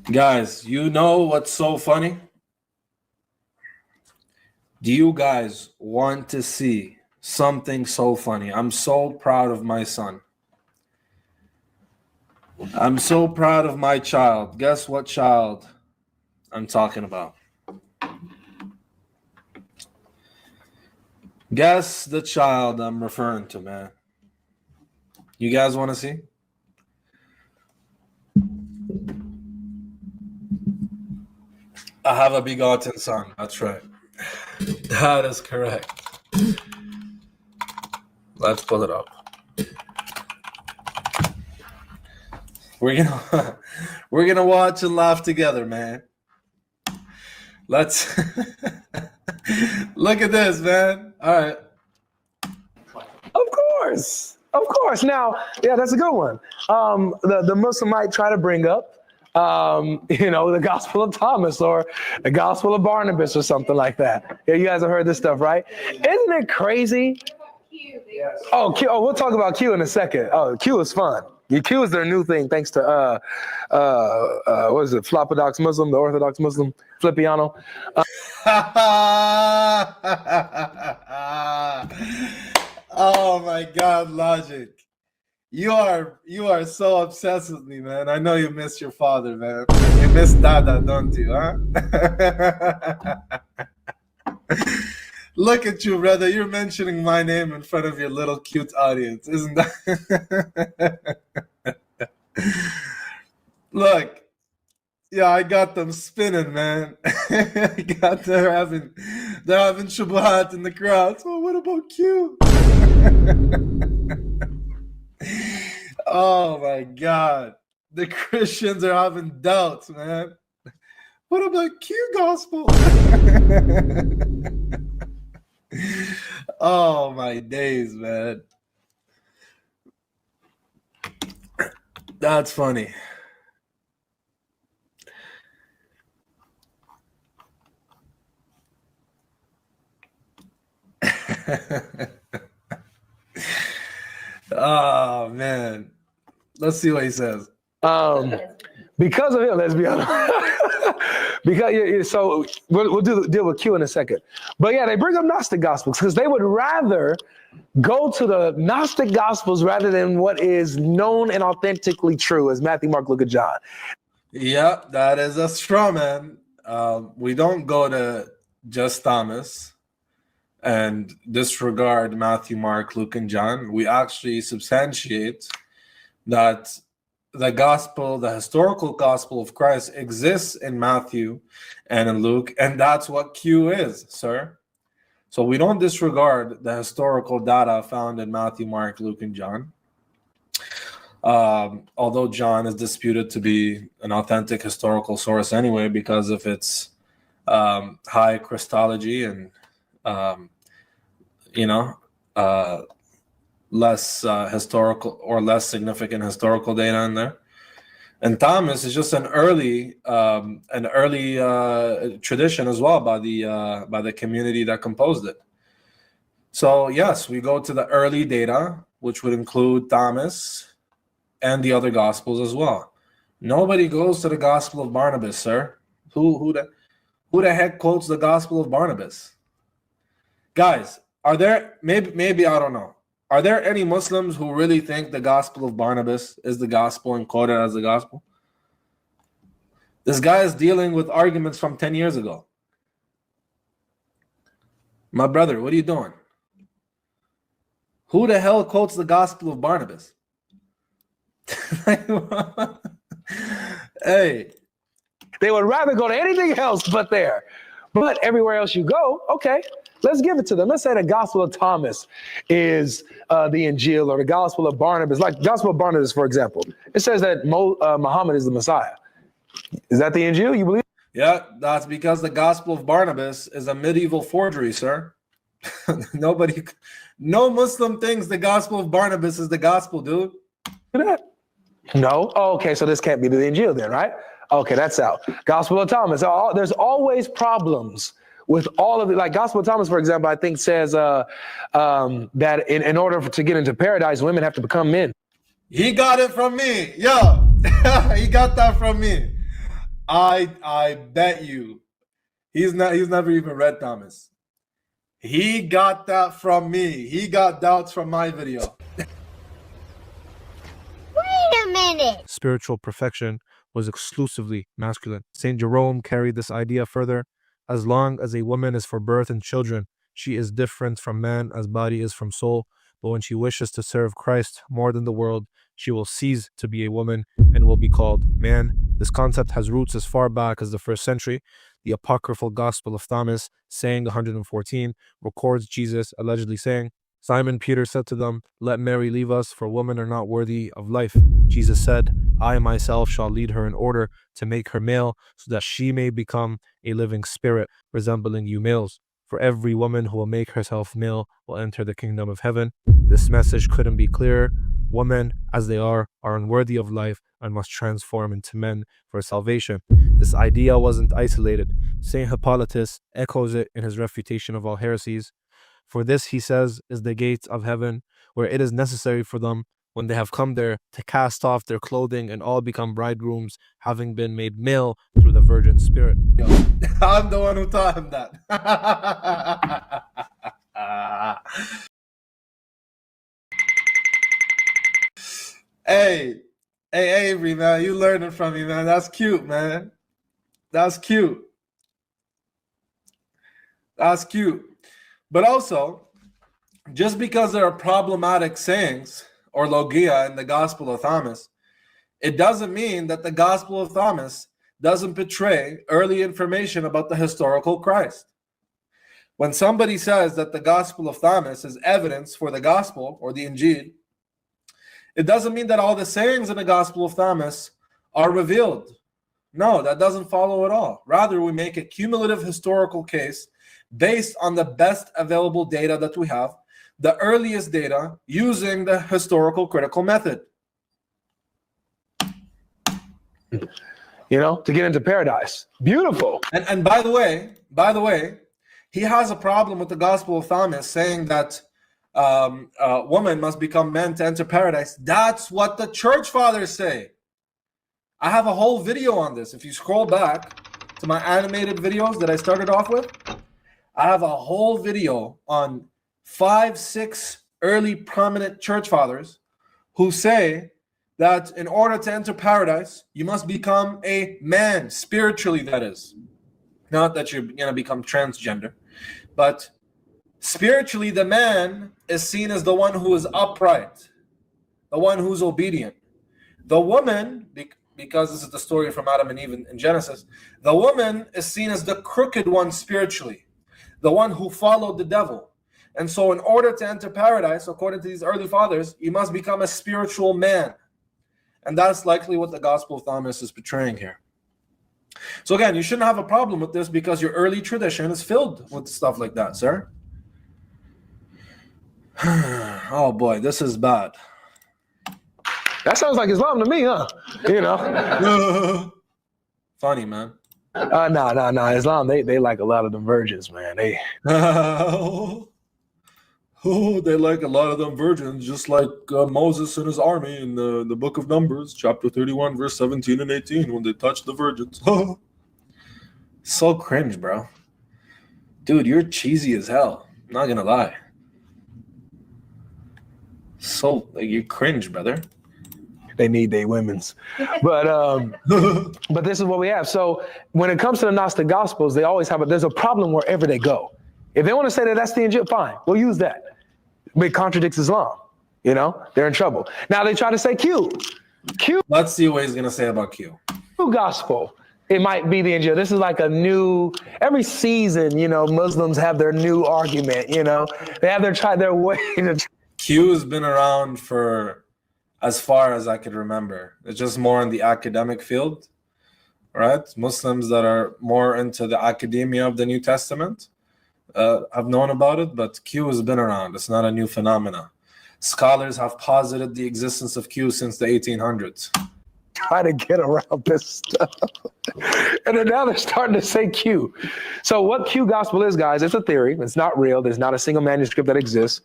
Guys, you know what's so funny? Do you guys want to see something so funny? I'm so proud of my son. I'm so proud of my child. Guess what child I'm talking about? Guess the child I'm referring to, man. You guys want to see? I have a begotten son. That's right. That is correct. Let's pull it up. We're gonna watch and laugh together, man. Let's look at this, man. All right. Of course. Now, yeah, that's a good one. The Muslim might try to bring up, the Gospel of Thomas or the Gospel of Barnabas or something like that. Yeah, you guys have heard this stuff, right? Isn't it crazy? Oh, Q. Oh, we'll talk about Q in a second. Oh, Q is fun. Q is their new thing, thanks to what is it? Flopodox Muslim, the Orthodox Muslim, Flipiano. Oh my God, Logic. You are so obsessed with me, man. I know you miss your father, man. You miss Dada, don't you, huh? Look at you, brother. You're mentioning my name in front of your little cute audience, isn't that? Look, yeah, I got them spinning, man. They're having shubuhat in the crowd. So what about Q? Oh my God, the Christians are having doubts, man. What about Q gospel? Oh my days, man. That's funny. Oh man, let's see what he says. Because of him, let's be honest. So we'll deal with Q in a second. But yeah, they bring up Gnostic Gospels because they would rather go to the Gnostic Gospels rather than what is known and authentically true as Matthew, Mark, Luke, and John. Yeah, that is a straw man. We don't go to just Thomas and disregard Matthew, Mark, Luke, and John. We actually substantiate that the historical gospel of Christ exists in Matthew and in Luke, and that's what Q is, sir. So we don't disregard the historical data found in Matthew, Mark, Luke, and John. Although John is disputed to be an authentic historical source anyway because of its high Christology and less historical or less significant historical data in there. And Thomas is just an early tradition as well by the community that composed it. So yes, we go to the early data, which would include Thomas and the other gospels as well. Nobody goes to the Gospel of Barnabas, sir. Who the heck quotes the Gospel of Barnabas? Guys, are there maybe I don't know. Are there any Muslims who really think the Gospel of Barnabas is the gospel and quote it as the gospel? This guy is dealing with arguments from 10 years ago. My brother, what are you doing? Who the hell quotes the Gospel of Barnabas? Hey. They would rather go to anything else but there. But everywhere else you go, okay, let's give it to them. Let's say the Gospel of Thomas is the Injil, or the Gospel of Barnabas, like Gospel of Barnabas, for example. It says that Muhammad is the Messiah. Is that the Injil? You believe? Yeah, that's because the Gospel of Barnabas is a medieval forgery, sir. No Muslim thinks the Gospel of Barnabas is the gospel, dude. No? Oh, okay, so this can't be the Injil then, right? Okay, that's out. Gospel of Thomas. There's always problems with all of it. Like Gospel of Thomas, for example, I think says that in order to get into paradise, women have to become men. He got it from me. Yo, he got that from me. I bet you he's never even read Thomas. He got that from me. He got doubts from my video. Wait a minute. Spiritual perfection was exclusively masculine. St. Jerome carried this idea further. As long as a woman is for birth and children, she is different from man as body is from soul. But when she wishes to serve Christ more than the world, she will cease to be a woman and will be called man. This concept has roots as far back as the 1st century. The apocryphal Gospel of Thomas, saying 114, records Jesus allegedly saying, Simon Peter said to them, Let Mary leave us, for women are not worthy of life. Jesus said, I myself shall lead her in order to make her male, so that she may become a living spirit, resembling you males. For every woman who will make herself male will enter the kingdom of heaven. This message couldn't be clearer. Women, as they are unworthy of life and must transform into men for salvation. This idea wasn't isolated. St. Hippolytus echoes it in his refutation of all heresies. For this, he says, is the gate of heaven, where it is necessary for them, when they have come there, to cast off their clothing and all become bridegrooms, having been made male through the Virgin Spirit. Yo, I'm the one who taught him that. Hey, Avery, man, you learning from me, man. That's cute, man. That's cute. That's cute. But also, just because there are problematic sayings or logia in the Gospel of Thomas, it doesn't mean that the Gospel of Thomas doesn't betray early information about the historical Christ. When somebody says that the Gospel of Thomas is evidence for the Gospel or the Injil, it doesn't mean that all the sayings in the Gospel of Thomas are revealed. No, that doesn't follow at all. Rather, we make a cumulative historical case based on the best available data that we have, the earliest data, using the historical critical method. You know, to get into paradise. Beautiful. And by the way, he has a problem with the Gospel of Thomas saying that a woman must become men to enter paradise. That's what the church fathers say. I have a whole video on this. If you scroll back to my animated videos that I started off with, I have a whole video on 5-6 early prominent church fathers who say that in order to enter paradise, you must become a man, spiritually, that is. Not that you're going to become transgender, but spiritually, the man is seen as the one who is upright, the one who's obedient. The woman, because this is the story from Adam and Eve in Genesis, the woman is seen as the crooked one spiritually, the one who followed the devil. And so in order to enter paradise, according to these early fathers, you must become a spiritual man. And that's likely what the Gospel of Thomas is portraying here. So again, you shouldn't have a problem with this because your early tradition is filled with stuff like that, sir. Oh boy, this is bad. That sounds like Islam to me, huh? You know. Funny, man. No. Islam, they like a lot of them virgins, man. They they like a lot of them virgins, just like Moses and his army in the book of Numbers, chapter 31, verse 17 and 18, when they touched the virgins. So cringe, bro. Dude, you're cheesy as hell. I'm not gonna lie. So you cringe, brother. they need their women's. But this is what we have. So when it comes to the Gnostic Gospels, they always have there's a problem wherever they go. If they want to say that that's the Injil, fine, we'll use that. But it contradicts Islam. You know, they're in trouble. Now they try to say Q. Let's see what he's going to say about Q. Gospel. It might be the Injil. This is like a new, every season, you know, Muslims have their new argument, you know. They have their way to. Q has been around for as far as I could remember. It's just more in the academic field, right? Muslims that are more into the academia of the New Testament have known about it, but Q has been around. It's not a new phenomena. Scholars have posited the existence of Q since the 1800s. Try to get around this stuff. And then now they're starting to say Q. So what Q gospel is, guys, it's a theory. It's not real. There's not a single manuscript that exists.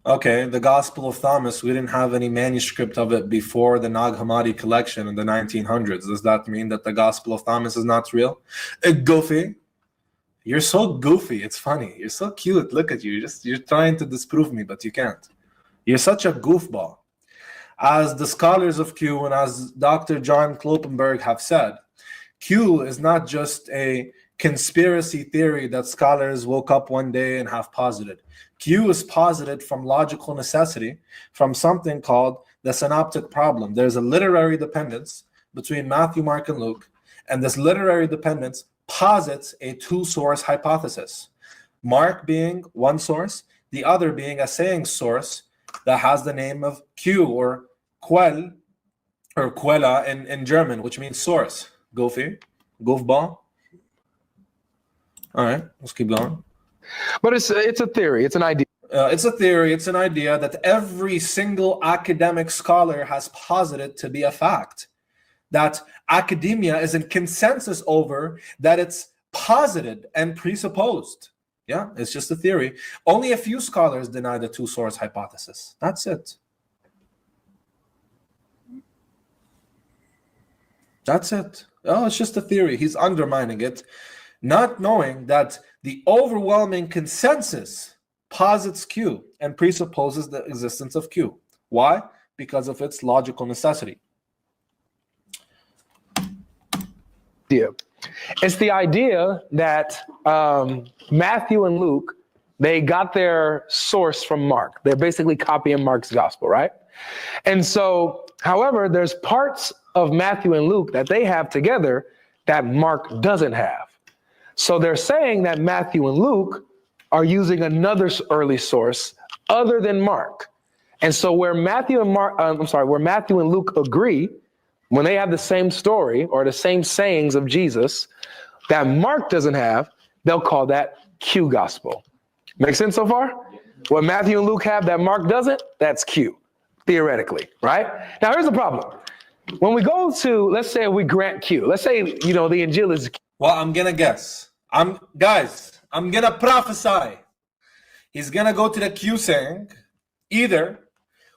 Okay, the Gospel of Thomas, we didn't have any manuscript of it before the Nag Hammadi collection in the 1900s. Does that mean that the Gospel of Thomas is not real? Goofy. You're so goofy. It's funny. You're so cute. Look at you. You're trying to disprove me, but you can't. You're such a goofball. As the scholars of Q and as Dr. John Kloppenberg have said, Q is not just a conspiracy theory that scholars woke up one day and have posited. Q is posited from logical necessity, from something called the synoptic problem. There's a literary dependence between Matthew, Mark, and Luke, and this literary dependence posits a two-source hypothesis. Mark being one source, the other being a saying source that has the name of Q or Quell or Quella in German, which means source. Goofy, goofball. All right, let's keep going. But it's a theory. It's an idea. It's a theory. It's an idea that every single academic scholar has posited to be a fact. That academia is in consensus over, that it's posited and presupposed. Yeah, it's just a theory. Only a few scholars deny the two-source hypothesis. That's it. That's it. Oh, it's just a theory. He's undermining it, not knowing that the overwhelming consensus posits Q and presupposes the existence of Q. Why? Because of its logical necessity. It's the idea that Matthew and Luke, they got their source from Mark. They're basically copying Mark's gospel, right? And so, however, there's parts of Matthew and Luke that they have together that Mark doesn't have. So they're saying that Matthew and Luke are using another early source other than Mark. And so where Matthew and Luke agree, when they have the same story or the same sayings of Jesus that Mark doesn't have, they'll call that Q gospel. Make sense so far? What Matthew and Luke have that Mark doesn't, that's Q, theoretically, right? Now here's the problem. When we go to, let's say we grant Q, let's say, the Injil is Q. Well, I'm going to guess. I'm going to prophesy. He's going to go to the Q saying, either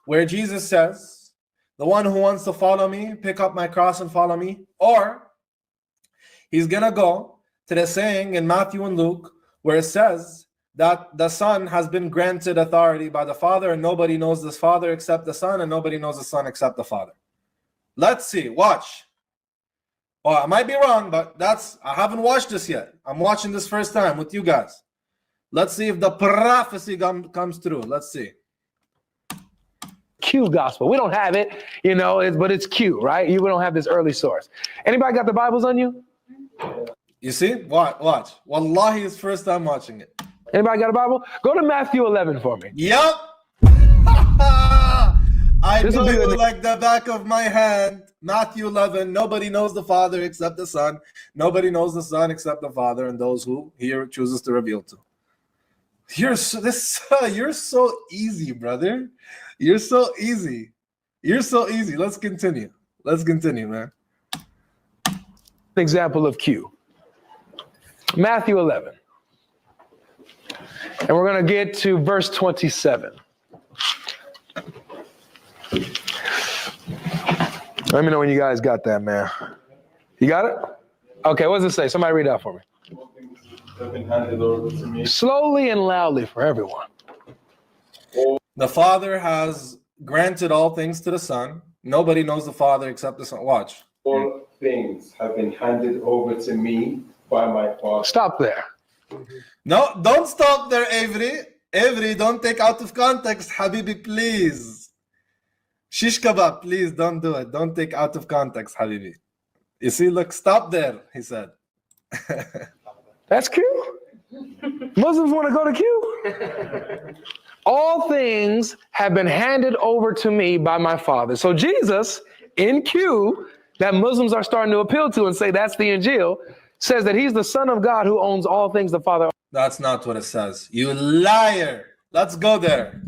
where Jesus says, the one who wants to follow me, pick up my cross and follow me. Or he's going to go to the saying in Matthew and Luke where it says that the Son has been granted authority by the Father and nobody knows the Father except the Son and nobody knows the Son except the Father. Let's see. Watch. Well, I might be wrong, but I haven't watched this yet. I'm watching this first time with you guys. Let's see if the prophecy comes through. Let's see. Q gospel. We don't have it, but it's Q, right? We don't have this early source. Anybody got the Bibles on you? You see? Watch. Wallahi, it's first time watching it. Anybody got a Bible? Go to Matthew 11 for me. Yep. I know you like the back of my hand. Matthew 11. Nobody knows the Father except the Son. Nobody knows the Son except the Father and those who He chooses to reveal to. You're so easy, brother. You're so easy. Let's continue, man. Example of Q. Matthew 11. And we're going to get to verse 27. Let me know when you guys got that, man. You got it? Okay, what does it say? Somebody read that for me. Slowly and loudly for everyone. The Father has granted all things to the Son. Nobody knows the Father except the Son. Watch. All things have been handed over to me by my Father. Stop there. No, don't stop there, Avery. Avery, don't take out of context, Habibi, please. Shish kebab, please don't do it. Don't take out of context, Habibi. You see, look, stop there, he said. That's Q. Muslims want to go to Q. All things have been handed over to me by my Father. So Jesus, in Q, that Muslims are starting to appeal to and say that's the Injil, says that he's the Son of God who owns all things the Father. That's not what it says. You liar. Let's go there.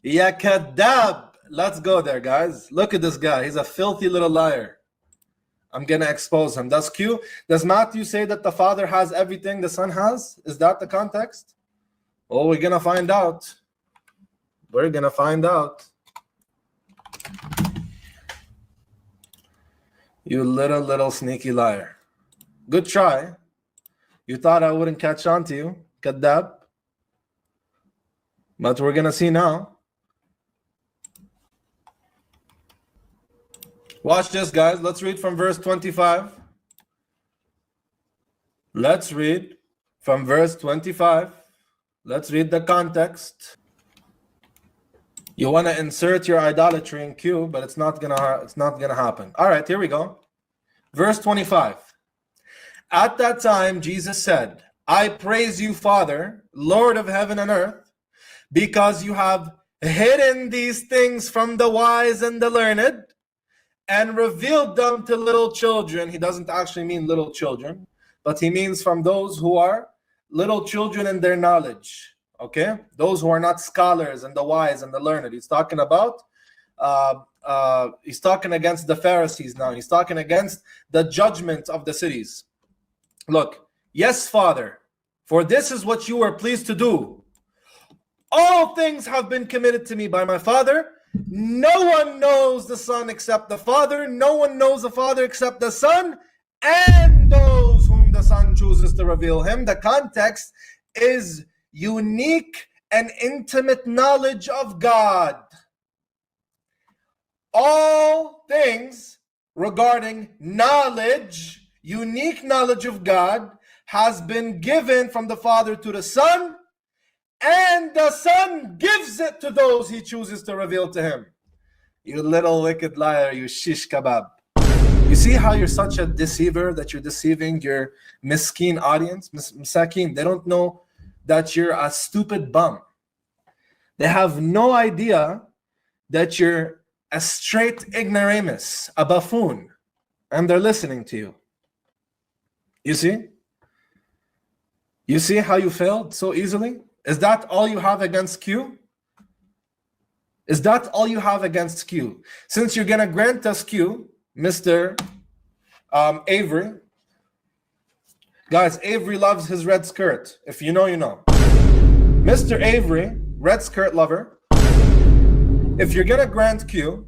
Ya kadab. Let's go there, guys. Look at this guy. He's a filthy little liar. I'm going to expose him. Does Matthew say that the Father has everything the Son has? Is that the context? Oh, we're going to find out. We're going to find out. You little sneaky liar. Good try. You thought I wouldn't catch on to you, Kadab. But we're going to see now. Watch this, guys. Let's read from verse 25. Let's read from verse 25. Let's read the context. You want to insert your idolatry in Q, but it's not gonna happen. All right, here we go. Verse 25. At that time, Jesus said, I praise you, Father, Lord of heaven and earth, because you have hidden these things from the wise and the learned and revealed them to little children. He doesn't actually mean little children, but he means from those who are little children in their knowledge. Okay, those who are not scholars and the wise and the learned. He's talking about, he's talking against the Pharisees now. He's talking against the judgment of the cities. Look, yes, Father, for this is what you were pleased to do. All things have been committed to me by my Father. No one knows the Son except the Father. No one knows the Father except the Son, and those whom the Son chooses to reveal him. The context is unique and intimate knowledge of God. All things regarding knowledge, unique knowledge of God, has been given from the Father to the Son, and the Son gives it to those he chooses to reveal to him. You little wicked liar, you shish kebab. You see how you're such a deceiver, that you're deceiving your miskeen audience? Misakin, they don't know that you're a stupid bum. They have no idea that you're a straight ignoramus, a buffoon, and they're listening to you. You see? You see how you failed so easily? Is that all you have against Q? Is that all you have against Q? Since you're gonna grant us Q, Mr. Avery. Guys, Avery loves his red skirt. If you know, you know. Mr. Avery, red skirt lover, if you're gonna grant Q,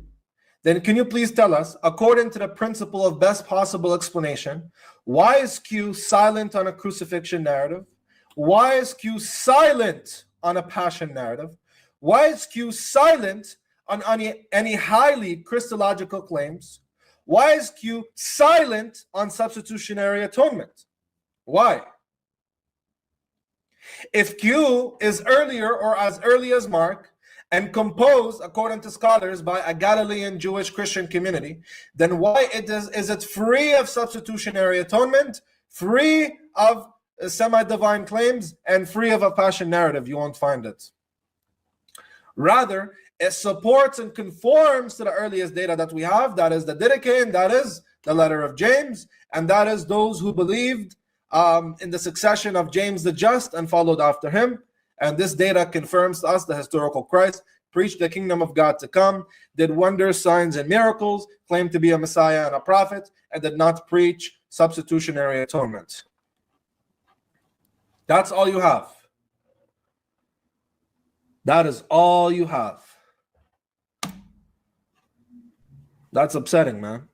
then can you please tell us, according to the principle of best possible explanation, why is Q silent on a crucifixion narrative? Why is Q silent on a passion narrative? Why is Q silent on any highly Christological claims? Why is Q silent on substitutionary atonement? Why? If Q is earlier or as early as Mark and composed, according to scholars, by a Galilean Jewish Christian community, then why is it free of substitutionary atonement, free of semi-divine claims, and free of a passion narrative? You won't find it. Rather, it supports and conforms to the earliest data that we have, that is the Didache, that is the letter of James, and that is those who believed in the succession of James the Just and followed after him. And this data confirms to us the historical Christ, preached the kingdom of God to come, did wonders, signs, and miracles, claimed to be a Messiah and a prophet, and did not preach substitutionary atonement. That's all you have. That is all you have. That's upsetting, man.